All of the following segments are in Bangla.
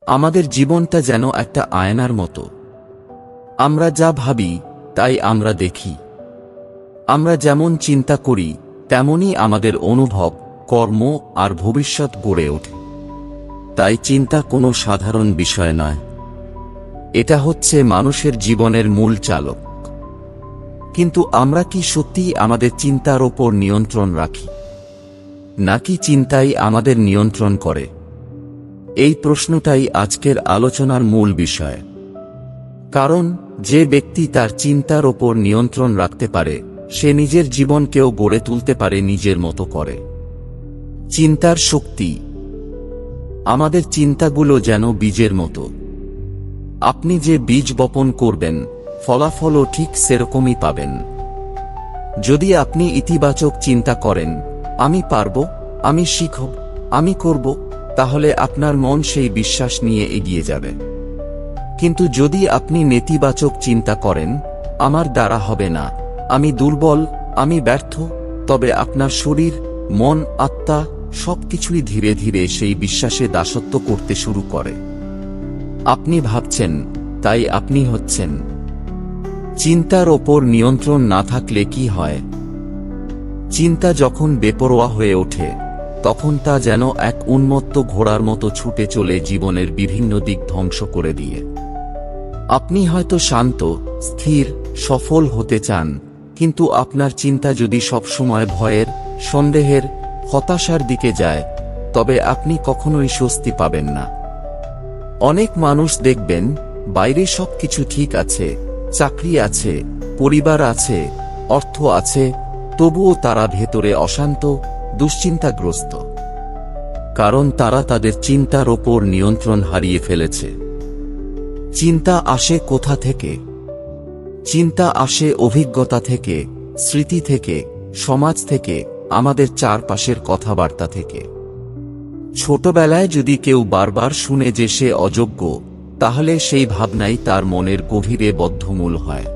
আমাদের জীবনটা যেন একটা আয়নার মতো। আমরা যা ভাবি তাই আমরা দেখি। আমরা যেমন চিন্তা করি তেমনই আমাদের অনুভব, কর্ম আর ভবিষ্যৎ গড়ে ওঠে। তাই চিন্তা কোনো সাধারণ বিষয় নয়, এটা হচ্ছে মানুষের জীবনের মূল চালক। কিন্তু আমরা কি সত্যিই আমাদের চিন্তার ওপর নিয়ন্ত্রণ রাখি, নাকি চিন্তাই আমাদের নিয়ন্ত্রণ করে? এই প্রশ্নটাই আজকের আলোচনার মূল বিষয়। কারণ যে ব্যক্তি তার চিন্তার ওপর নিয়ন্ত্রণ রাখতে পারে সে নিজের জীবনকেও গড়ে তুলতে পারে নিজের মতো করে। চিন্তার শক্তি। আমাদের চিন্তাগুলো যেন বীজের মতো। আপনি যে বীজ বপন করবেন ফলাফলও ঠিক সেরকমই পাবেন। যদি আপনি ইতিবাচক চিন্তা করেন, আমি পারব, আমি শিখব, আমি করব, তাহলে আপনার মন সেই বিশ্বাস নিয়ে এগিয়ে যাবে। কিন্তু যদি আপনি নেতিবাচক চিন্তা করেন, আমার দ্বারা হবে না, আমি দুর্বল, আমি ব্যর্থ, তবে আপনার শরীর, মন, আত্মা সবকিছুই ধীরে ধীরে সেই বিশ্বাসে দাসত্ব করতে শুরু করে। আপনি ভাবছেন, তাই আপনি হচ্ছেন। চিন্তার ওপর নিয়ন্ত্রণ না থাকলে কি হয়? চিন্তা যখন বেপরোয়া হয়ে ওঠে তখন তা যেন এক উন্মত্ত ঘোড়ার মতো ছুটে চলে জীবনের বিভিন্ন দিক ধ্বংস করে দিয়ে। আপনি হয়তো শান্ত, স্থির, সফল হতে চান, কিন্তু আপনার চিন্তা যদি সবসময় ভয়ের, সন্দেহের, হতাশার দিকে যায়, তবে আপনি কখনোই স্বস্তি পাবেন না। অনেক মানুষ দেখবেন বাইরে সবকিছু ঠিক আছে, চাকরি আছে, পরিবার আছে, অর্থ আছে, তবুও তারা ভেতরে অশান্ত, দুশ্চিন্তাগ্রস্ত। কারণ তারা তাদের চিন্তার ওপর নিয়ন্ত্রণ হারিয়ে ফেলেছে। চিন্তা আসে কোথা থেকে? চিন্তা আসে অভিজ্ঞতা থেকে, স্মৃতি থেকে, সমাজ থেকে, আমাদের চারপাশের কথাবার্তা থেকে। ছোটবেলায় যদি কেউ বারবার শুনে যে সে অযোগ্য, তাহলে সেই ভাবনাই তার মনের গভীরে বদ্ধমূল হয়।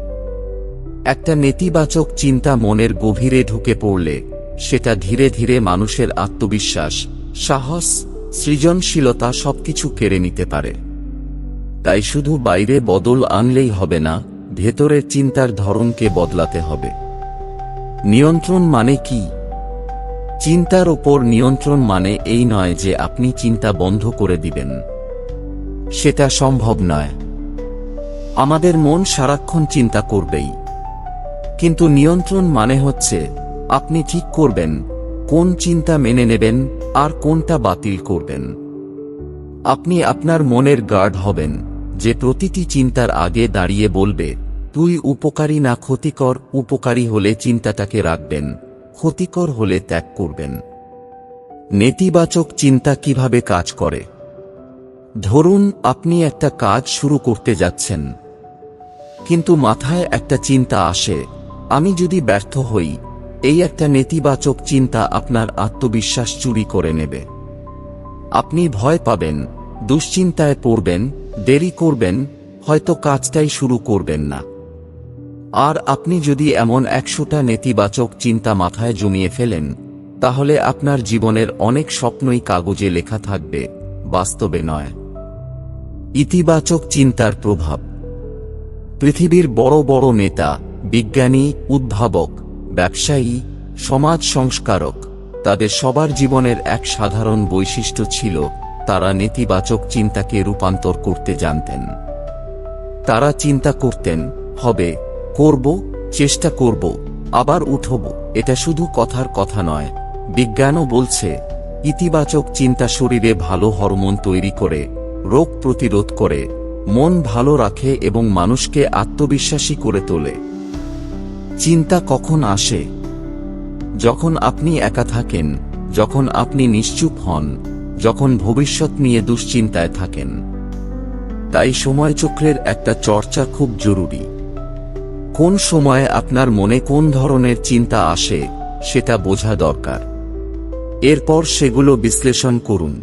একটা নেতিবাচক চিন্তা মনের গভীরে ঢুকে পড়লে সেটা ধীরে ধীরে মানুষের আত্মবিশ্বাস, সাহস, সৃজনশীলতা সবকিছু কেড়ে নিতে পারে। তাই শুধু বাইরে বদল আনলেই হবে না, ভেতরের চিন্তার ধরনকে বদলাতে হবে। নিয়ন্ত্রণ মানে কি? চিন্তার ওপর নিয়ন্ত্রণ মানে এই নয় যে আপনি চিন্তা বন্ধ করে দিবেন। সেটা সম্ভব নয়। আমাদের মন সারাক্ষণ চিন্তা করবেই। কিন্তু নিয়ন্ত্রণ মানে হচ্ছে আপনি ঠিক করবেন কোন চিন্তা মেনে নেবেন আর কোনটা বাতিল করবেন। আপনি আপনার মনের গার্ড হবেন, যে প্রতিটি চিন্তার আগে দাঁড়িয়ে বলবে, তুই উপকারী না ক্ষতিকর। উপকারী হলে চিন্তাটাকে রাখবেন, ক্ষতিকর হলে ত্যাগ করবেন। নেতিবাচক চিন্তা কিভাবে কাজ করে? ধরুন আপনি একটা কাজ শুরু করতে যাচ্ছেন, কিন্তু মাথায় একটা চিন্তা আসে, আমি যদি ব্যর্থ হই। এই একটা নেতিবাচক চিন্তা আপনার আত্মবিশ্বাস চুরি করে নেবে। আপনি ভয় পাবেন, দুশ্চিন্তায় পড়বেন, দেরি করবেন, হয়তো কাজটাই শুরু করবেন না। আর আপনি যদি এমন 100টা নেতিবাচক চিন্তা মাথায় জমিয়ে ফেলেন, তাহলে আপনার জীবনের অনেক স্বপ্নই কাগজে লেখা থাকবে, বাস্তবে নয়। ইতিবাচক চিন্তার প্রভাব। পৃথিবীর বড় বড় নেতা, বিজ্ঞানী, উদ্ভাবক, ব্যবসায়ী, সমাজ সংস্কারক, তাদের সবার জীবনের এক সাধারণ বৈশিষ্ট্য ছিল, তারা নেতিবাচক চিন্তাকে রূপান্তর করতে জানতেন। তারা চিন্তা করতেন, হবে, করব, চেষ্টা করব, আবার উঠব। এটা শুধু কথার কথা নয়, বিজ্ঞানও বলছে ইতিবাচক চিন্তা শরীরে ভালো হরমোন তৈরি করে, রোগ প্রতিরোধ করে, মন ভালো রাখে এবং মানুষকে আত্মবিশ্বাসী করে তোলে। চিন্তা কখন আসে? যখন আপনি একা থাকেন, যখন আপনি নিশ্চুপ হন, যখন ভবিষ্যৎ নিয়ে দুশ্চিন্তায় থাকেন। তাই সময়চক্রের একটা চর্চা খুব জরুরি। কোন সময়ে আপনার মনে কোন ধরনের চিন্তা আসে সেটা বোঝা দরকার। এরপর সেগুলো বিশ্লেষণ করুন।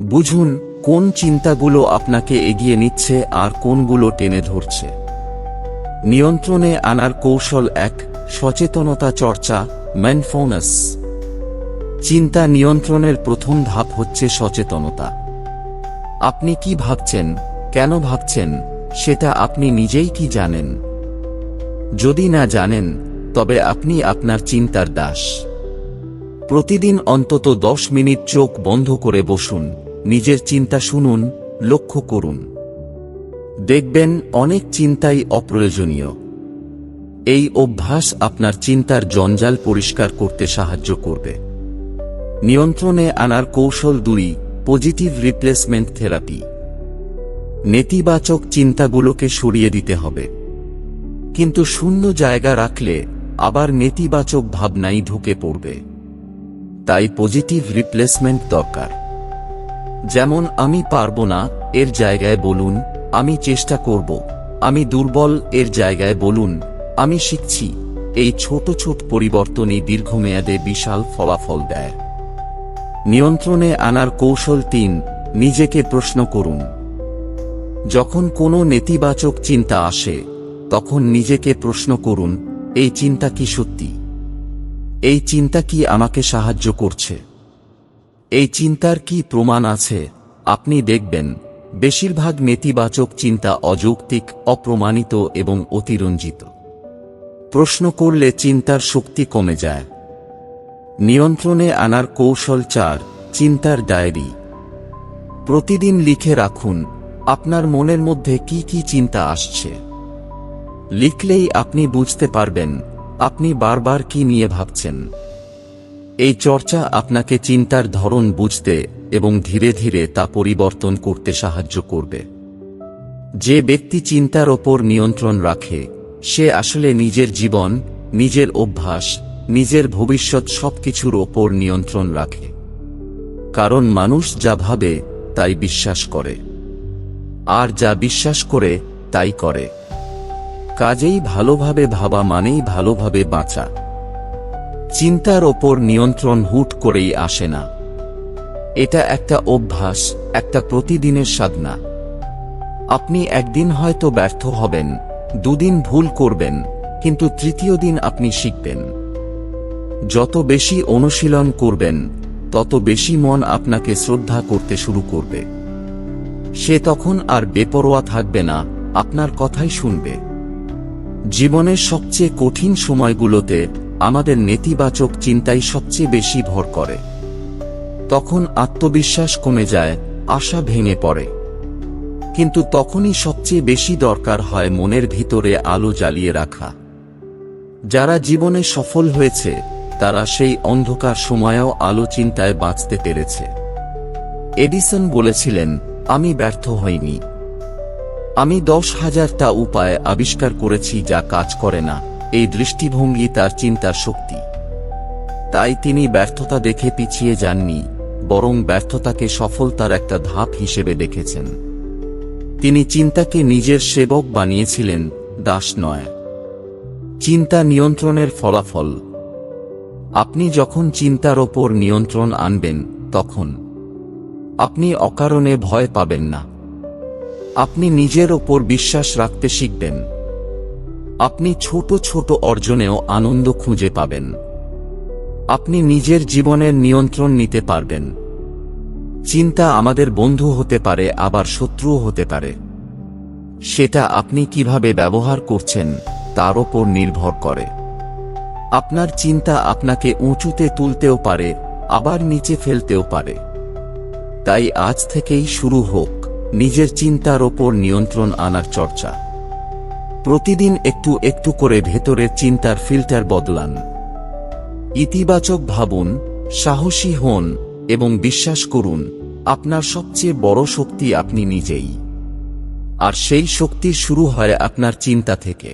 বুঝুন কোন চিন্তাগুলো আপনাকে এগিয়ে নিচ্ছে আর কোনগুলো টেনে ধরছে। নিয়ন্ত্রণে আনার কৌশল 1, সচেতনতা চর্চা, মাইন্ডফুলনেস। চিন্তা নিয়ন্ত্রণের প্রথম ধাপ হচ্ছে সচেতনতা। আপনি কি ভাবছেন, কেন ভাবছেন, সেটা আপনি নিজেই কি জানেন? যদি না জানেন, তবে আপনি আপনার চিন্তার দাস। প্রতিদিন অন্তত 10 মিনিট চোখ বন্ধ করে বসুন, নিজের চিন্তা শুনুন, লক্ষ্য করুন। দেখবেন অনেক চিন্তাই অপ্রয়োজনীয়। এই অভ্যাস আপনার চিন্তার জঞ্জাল পরিষ্কার করতে সাহায্য করবে। নিয়ন্ত্রণে আনার কৌশল 2, পজিটিভ রিপ্লেসমেন্ট থেরাপি। নেতিবাচক চিন্তাগুলোকে সরিয়ে দিতে হবে। কিন্তু শূন্য জায়গা রাখলে আবার নেতিবাচক ভাবনাই ঢুকে পড়বে। তাই পজিটিভ রিপ্লেসমেন্ট দরকার। যেমন আমি পারবো না এর জায়গায় বলুন আমি চেষ্টা করব। আমি দুর্বল এর জায়গায় বলুন আমি শিখছি। এই ছোট ছোট পরিবর্তনই দীর্ঘমেয়াদে বিশাল ফলাফল দেয়। নিয়ন্ত্রণে আনার কৌশল 3, নিজেকে প্রশ্ন করুন। যখন কোনো নেতিবাচক চিন্তা আসে, তখন নিজেকে প্রশ্ন করুন, এই চিন্তা কি সত্যি? এই চিন্তা কি আমাকে সাহায্য করছে? এই চিন্তার কি প্রমাণ আছে? আপনি দেখবেন বেশিরভাগ নেতিবাচক চিন্তা অযৌক্তিক, অপ্রমাণিত এবং অতিরঞ্জিত। প্রশ্ন করলে চিন্তার শক্তি কমে যায়। নিয়ন্ত্রণে আনার কৌশল 4, চিন্তার ডায়েরি। প্রতিদিন লিখে রাখুন আপনার মনের মধ্যে কি কি চিন্তা আসছে। লিখলেই আপনি বুঝতে পারবেন আপনি বারবার কি নিয়ে ভাবছেন। এই চর্চা আপনাকে চিন্তার ধরন বুঝতে এবং ধীরে ধীরে তা পরিবর্তন করতে সাহায্য করবে। যে ব্যক্তি চিন্তার ওপর নিয়ন্ত্রণ রাখে, সে আসলে নিজের জীবন, নিজের অভ্যাস, নিজের ভবিষ্যৎ সবকিছুর ওপর নিয়ন্ত্রণ রাখে। কারণ মানুষ যা ভাবে তাই বিশ্বাস করে, আর যা বিশ্বাস করে তাই করে। কাজেই ভালোভাবে ভাবা মানেই ভালোভাবে বাঁচা। চিন্তার ওপর নিয়ন্ত্রণ হুট করেই আসে না। এটা একটা অভ্যাস, একটা প্রতিদিনের সাধনা। আপনি একদিন হয়তো ব্যর্থ হবেন, 2 দিন ভুল করবেন, কিন্তু তৃতীয় দিন আপনি শিখবেন। যত বেশি অনুশীলন করবেন, তত বেশি মন আপনাকে শ্রদ্ধা করতে শুরু করবে। সে তখন আর বেপরোয়া থাকবে না, আপনার কথাই শুনবে। জীবনের সবচেয়ে কঠিন সময়গুলোতে আমাদের নেতিবাচক চিন্তাই সবচেয়ে বেশি ভর করে। তখন আত্মবিশ্বাস কমে যায়, আশা ভেঙে পড়ে। কিন্তু তখনই সবচেয়ে বেশি দরকার হয় মনের ভিতরে আলো জ্বালিয়ে রাখা। যারা জীবনে সফল হয়েছে, তারা সেই অন্ধকার সময়েও আলো চিন্তায় বাঁচতে পেরেছে। এডিসন বলেছিলেন, আমি ব্যর্থ হইনি। আমি 10,000টা উপায় আবিষ্কার করেছি যা কাজ করে না। এই দৃষ্টিভঙ্গি তার চিন্তার শক্তি। তাই তিনি ব্যর্থতা দেখে পিছিয়ে যাননি, বরং ব্যর্থতাকে সফলতার একটা ধাপ হিসেবে দেখেছেন। তিনি চিন্তাকে নিজের সেবক বানিয়েছিলেন, দাস নয়। চিন্তা নিয়ন্ত্রণের ফলাফল। আপনি যখন চিন্তার ওপর নিয়ন্ত্রণ আনবেন, তখন আপনি অকারণে ভয় পাবেন না। আপনি নিজের ওপর বিশ্বাস রাখতে শিখবেন। আপনি ছোট ছোট অর্জনেও আনন্দ খুঁজে পাবেন। আপনি নিজের জীবনের নিয়ন্ত্রণ নিতে পারবেন। চিন্তা আমাদের বন্ধু হতে পারে, আবার শত্রুও হতে পারে। সেটা আপনি কিভাবে ব্যবহার করছেন তার ওপর নির্ভর করে। আপনার চিন্তা আপনাকে উঁচুতে তুলতেও পারে, আবার নিচে ফেলতেও পারে। তাই আজ থেকেই শুরু হোক নিজের চিন্তার ওপর নিয়ন্ত্রণ আনার চর্চা। প্রতিদিন একটু একটু করে ভেতরের চিন্তার ফিল্টার বদলান। ইতিবাচক ভাবুন, সাহসী হন এবং বিশ্বাস করুন আপনার সবচেয়ে বড় শক্তি আপনি নিজেই। আর সেই শক্তি শুরু হয় আপনার চিন্তা থেকে।